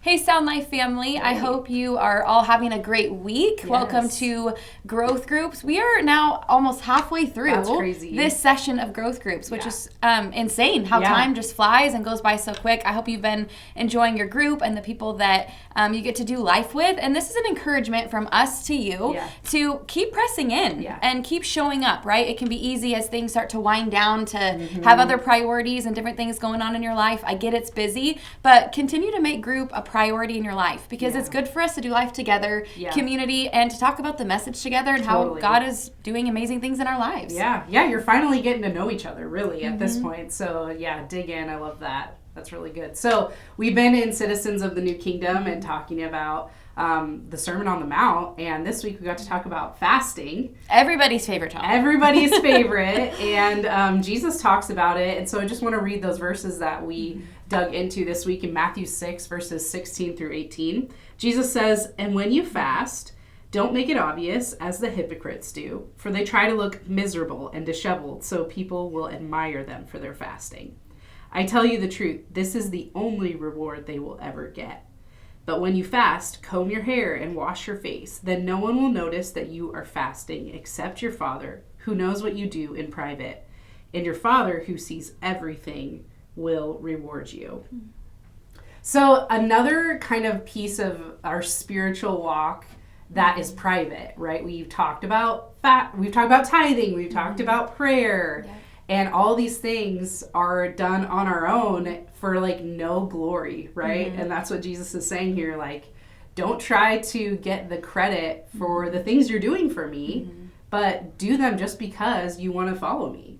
Hey, Sound Life family. Hey. I hope you are all having a great week. Yes. Welcome to Growth Groups. We are now almost halfway through this session of Growth Groups, which is insane how time just flies and goes by so quick. I hope you've been enjoying your group and the people that you get to do life with. And this is an encouragement from us to you to keep pressing in and keep showing up, right? It can be easy as things start to wind down to have other priorities and different things going on in your life. I get it's busy, but continue to make group a priority in your life because it's good for us to do life together, community, and to talk about the message together and how God is doing amazing things in our lives. Yeah, you're finally getting to know each other really at this point. So dig in. I love that. That's really good. So we've been in Citizens of the New Kingdom and talking about the Sermon on the Mount, and this week we got to talk about fasting. Everybody's favorite topic. Everybody's favorite, and Jesus talks about it, and so I just want to read those verses that we dug into this week in Matthew 6, verses 16 through 18. Jesus says, "And when you fast, don't make it obvious as the hypocrites do, for they try to look miserable and disheveled, so people will admire them for their fasting. I tell you the truth, this is the only reward they will ever get. But when you fast, comb your hair and wash your face. Then no one will notice that you are fasting except your Father, who knows what you do in private. And your Father, who sees everything, will reward you." So another kind of piece of our spiritual walk that is private, right? We've talked about tithing, we've talked about prayer. Yeah. And all these things are done on our own for no glory, right? And that's what Jesus is saying here. Don't try to get the credit for the things you're doing for me, but do them just because you want to follow me.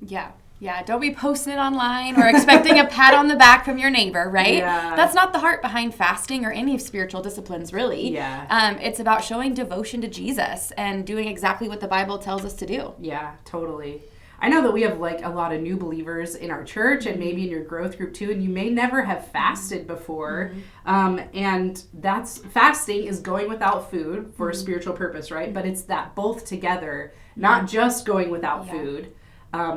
Yeah, don't be posting it online or expecting a pat on the back from your neighbor, right? Yeah. That's not the heart behind fasting or any of spiritual disciplines, really. Yeah. It's about showing devotion to Jesus and doing exactly what the Bible tells us to do. Yeah, totally. I know that we have a lot of new believers in our church and maybe in your growth group too, and you may never have fasted before. And fasting is going without food for a spiritual purpose, right? But it's that both together, not just going without food,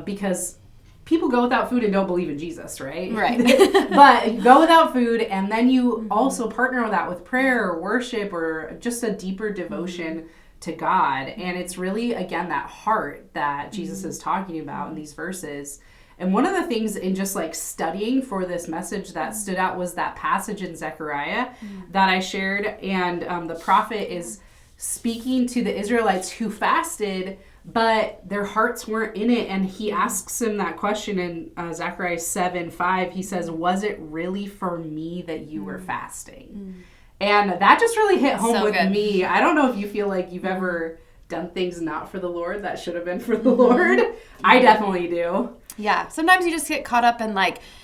because people go without food and don't believe in Jesus, right? Right. But go without food, and then you also partner with that with prayer or worship or just a deeper devotion to God. And it's really, again, that heart that Jesus is talking about in these verses. And one of the things in just studying for this message that stood out was that passage in Zechariah that I shared. And the prophet is speaking to the Israelites who fasted, but their hearts weren't in it. And he asks them that question in Zechariah 7:5. He says, "Was it really for me that you were fasting?" And that just really hit home with me. I don't know if you feel like you've ever done things not for the Lord that should have been for the Lord. I definitely do. Yeah. Sometimes you just get caught up in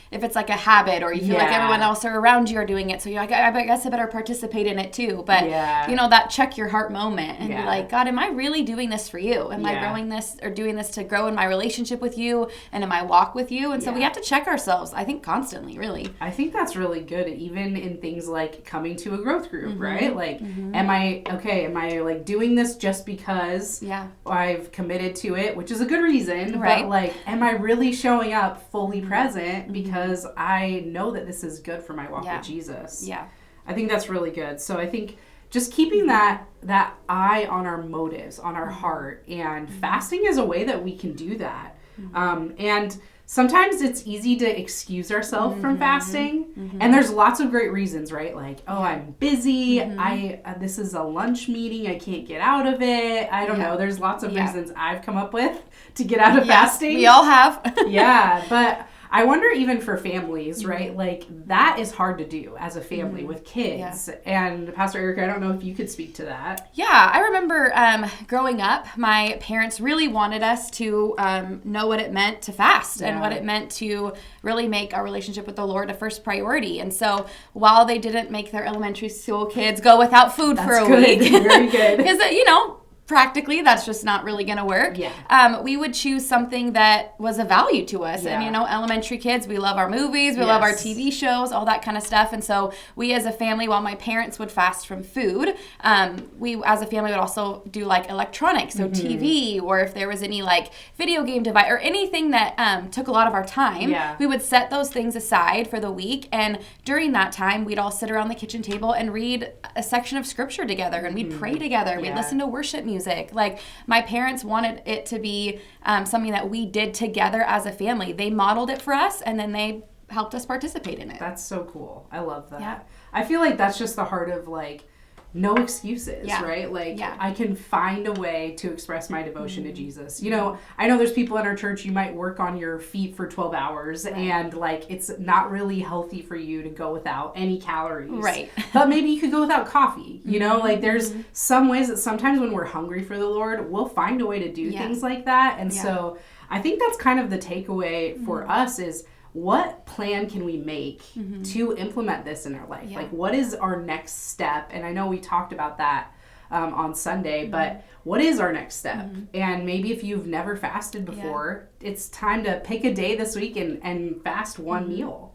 if it's a habit or you feel like everyone else around you are doing it. So you're I guess I better participate in it too. But, that check your heart moment and be like, God, am I really doing this for you? Am I growing this or doing this to grow in my relationship with you and in my walk with you? And so we have to check ourselves, I think, constantly, really. I think that's really good, even in things like coming to a growth group, right? Am I doing this just because I've committed to it, which is a good reason, right? But am I really showing up fully present because I know that this is good for my walk with Jesus. Yeah. I think that's really good. So I think just keeping that eye on our motives, on our heart, and fasting is a way that we can do that. And sometimes it's easy to excuse ourselves from fasting. And there's lots of great reasons, right? I'm busy. This is a lunch meeting. I can't get out of it. I don't know. There's lots of reasons I've come up with to get out of fasting. We all have. But I wonder even for families, right? That is hard to do as a family with kids. And Pastor Erica, I don't know if you could speak to that. Yeah, I remember growing up, my parents really wanted us to know what it meant to fast and what it meant to really make our relationship with the Lord a first priority. And so while they didn't make their elementary school kids go without food for a week, very good. Because, practically that's just not really going to work. We would choose something that was a value to us. And, you know, elementary kids, we love our movies, we love our TV shows, all that kind of stuff. And so we as a family, while my parents would fast from food, we as a family would also do like electronics, so TV, or if there was any like video game device or anything that took a lot of our time, we would set those things aside for the week. And during that time, we'd all sit around the kitchen table and read a section of scripture together, and we'd pray together. We'd listen to worship music. Like, my parents wanted it to be something that we did together as a family. They modeled it for us, and then they helped us participate in it. That's so cool. I love that. I feel like that's just the heart of, like, no excuses, right? Like, I can find a way to express my devotion to Jesus. You know, I know there's people in our church, you might work on your feet for 12 hours and like, it's not really healthy for you to go without any calories. Right. But maybe you could go without coffee, you know, like there's some ways that sometimes when we're hungry for the Lord, we'll find a way to do things like that. And so I think that's kind of the takeaway for us is, what plan can we make to implement this in our life? Like, what is our next step? And I know we talked about that on Sunday, but what is our next step? And maybe if you've never fasted before, it's time to pick a day this week and fast one meal.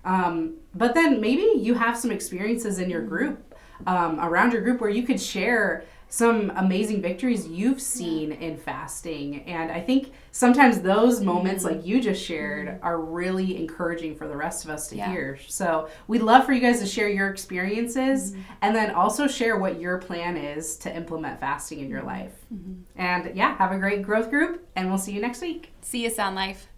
But then maybe you have some experiences in your group, around your group, where you could share some amazing victories you've seen in fasting. And I think sometimes those moments like you just shared are really encouraging for the rest of us to hear. So we'd love for you guys to share your experiences and then also share what your plan is to implement fasting in your life. And have a great growth group, and we'll see you next week. See you, Sound Life.